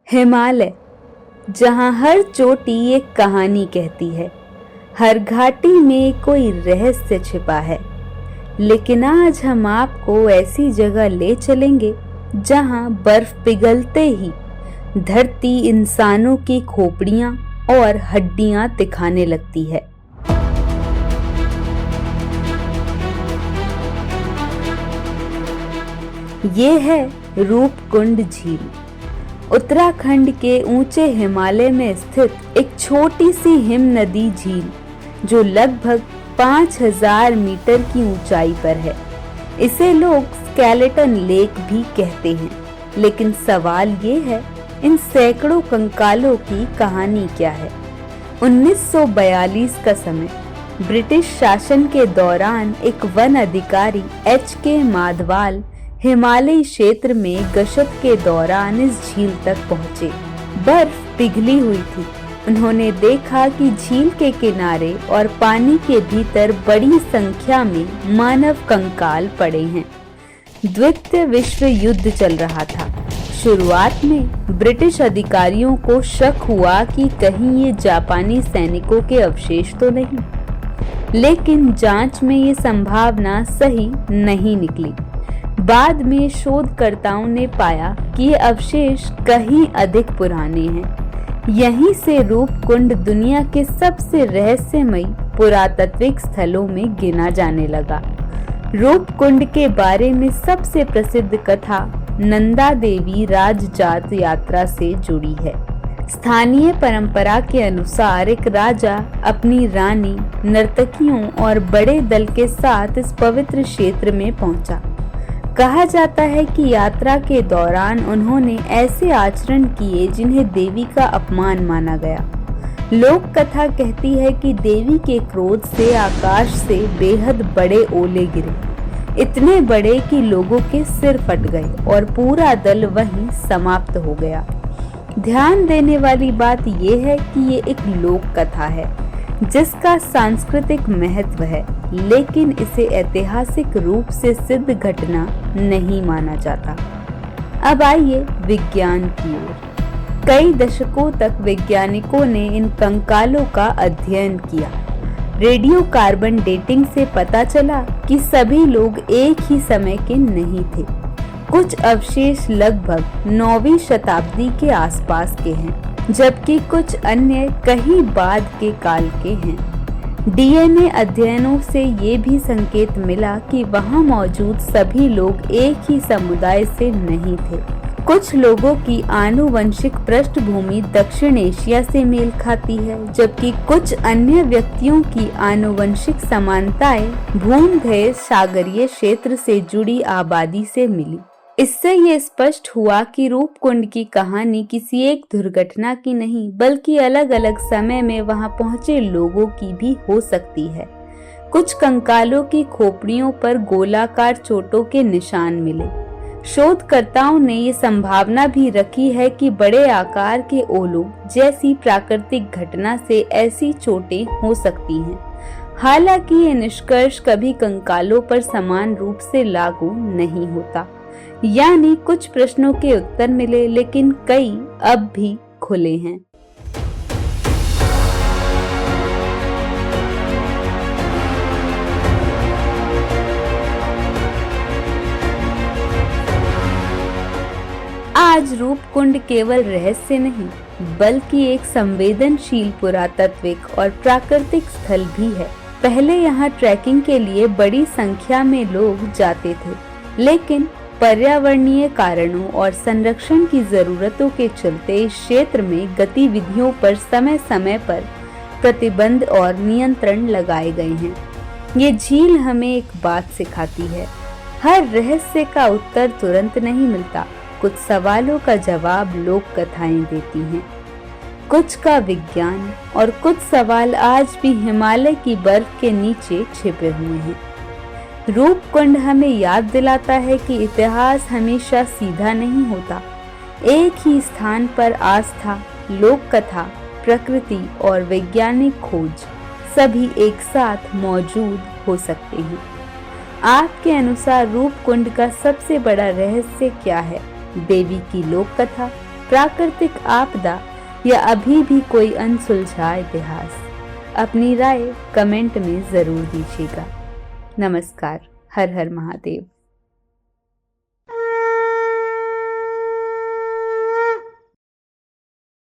हिमालय, जहाँ हर चोटी एक कहानी कहती है, हर घाटी में कोई रहस्य छिपा है। लेकिन आज हम आपको ऐसी जगह ले चलेंगे जहाँ बर्फ पिघलते ही धरती इंसानों की खोपड़ियाँ और हड्डियाँ दिखाने लगती है। ये है रूपकुंड झील, उत्तराखंड के ऊंचे हिमालय में स्थित एक छोटी सी हिम नदी झील जो लगभग 5000 मीटर की ऊंचाई पर है। इसे लोग स्केलेटन लेक भी कहते हैं। लेकिन सवाल ये है, इन सैकड़ों कंकालों की कहानी क्या है? 1942 का समय, ब्रिटिश शासन के दौरान एक वन अधिकारी H.K. माधवाल हिमालयी क्षेत्र में गश्त के दौरान इस झील तक पहुंचे। बर्फ पिघली हुई थी। उन्होंने देखा कि झील के किनारे और पानी के भीतर बड़ी संख्या में मानव कंकाल पड़े हैं। द्वितीय विश्व युद्ध चल रहा था। शुरुआत में ब्रिटिश अधिकारियों को शक हुआ कि कहीं ये जापानी सैनिकों के अवशेष तो नहीं, लेकिन जांच में ये संभावना सही नहीं निकली। बाद में शोधकर्ताओं ने पाया कि ये अवशेष कहीं अधिक पुराने हैं। यहीं से रूपकुंड दुनिया के सबसे रहस्यमयी पुरातात्विक स्थलों में गिना जाने लगा। रूपकुंड के बारे में सबसे प्रसिद्ध कथा नंदा देवी राजजात यात्रा से जुड़ी है। स्थानीय परंपरा के अनुसार एक राजा अपनी रानी, नर्तकियों और बड़े दल के साथ इस पवित्र क्षेत्र में पहुंचा। कहा जाता है कि यात्रा के दौरान उन्होंने ऐसे आचरण किए जिन्हें देवी का अपमान माना गया। लोक कथा कहती है कि देवी के क्रोध से आकाश से बेहद बड़े ओले गिरे, इतने बड़े कि लोगों के सिर फट गए और पूरा दल वहीं समाप्त हो गया। ध्यान देने वाली बात यह है कि ये एक लोक कथा है जिसका सांस्कृतिक महत्व है, लेकिन इसे ऐतिहासिक रूप से सिद्ध घटना नहीं माना जाता। अब आइए विज्ञान की ओर। कई दशकों तक वैज्ञानिकों ने इन कंकालों का अध्ययन किया। रेडियो कार्बन डेटिंग से पता चला कि सभी लोग एक ही समय के नहीं थे। कुछ अवशेष लगभग 9वीं शताब्दी के आसपास के हैं, जबकि कुछ अन्य कहीं बाद के काल के हैं। डीएनए अध्ययनों से ये भी संकेत मिला कि वहां मौजूद सभी लोग एक ही समुदाय से नहीं थे। कुछ लोगों की आनुवंशिक पृष्ठभूमि दक्षिण एशिया से मेल खाती है, जबकि कुछ अन्य व्यक्तियों की आनुवंशिक समानताएं भूमध्य सागरीय क्षेत्र से जुड़ी आबादी से मिली। इससे ये स्पष्ट हुआ कि रूपकुंड की कहानी किसी एक दुर्घटना की नहीं, बल्कि अलग अलग समय में वहां पहुंचे लोगों की भी हो सकती है। कुछ कंकालों की खोपड़ियों पर गोलाकार चोटों के निशान मिले। शोधकर्ताओं ने ये संभावना भी रखी है कि बड़े आकार के ओलों जैसी प्राकृतिक घटना से ऐसी चोटें हो सकती हैं। हालांकि ये निष्कर्ष कभी कंकालों पर समान रूप से लागू नहीं होता। यानी कुछ प्रश्नों के उत्तर मिले, लेकिन कई अब भी खुले हैं। आज रूपकुंड केवल रहस्य नहीं, बल्कि एक संवेदनशील पुरातात्विक और प्राकृतिक स्थल भी है। पहले यहाँ ट्रैकिंग के लिए बड़ी संख्या में लोग जाते थे, लेकिन पर्यावरणीय कारणों और संरक्षण की जरूरतों के चलते इस क्षेत्र में गतिविधियों पर समय समय पर प्रतिबंध और नियंत्रण लगाए गए हैं। ये झील हमें एक बात सिखाती है, हर रहस्य का उत्तर तुरंत नहीं मिलता। कुछ सवालों का जवाब लोक कथाएं देती हैं, कुछ का विज्ञान, और कुछ सवाल आज भी हिमालय की बर्फ के नीचे छिपे हुए हैं। रूपकुंड हमें याद दिलाता है कि इतिहास हमेशा सीधा नहीं होता। एक ही स्थान पर आस्था, लोक कथा, प्रकृति और वैज्ञानिक खोज सभी एक साथ मौजूद हो सकते हैं। आपके अनुसार रूपकुंड का सबसे बड़ा रहस्य क्या है? देवी की लोक कथा, प्राकृतिक आपदा या अभी भी कोई अनसुलझा इतिहास? अपनी राय कमेंट में जरूर दीजिएगा। नमस्कार। हर हर महादेव।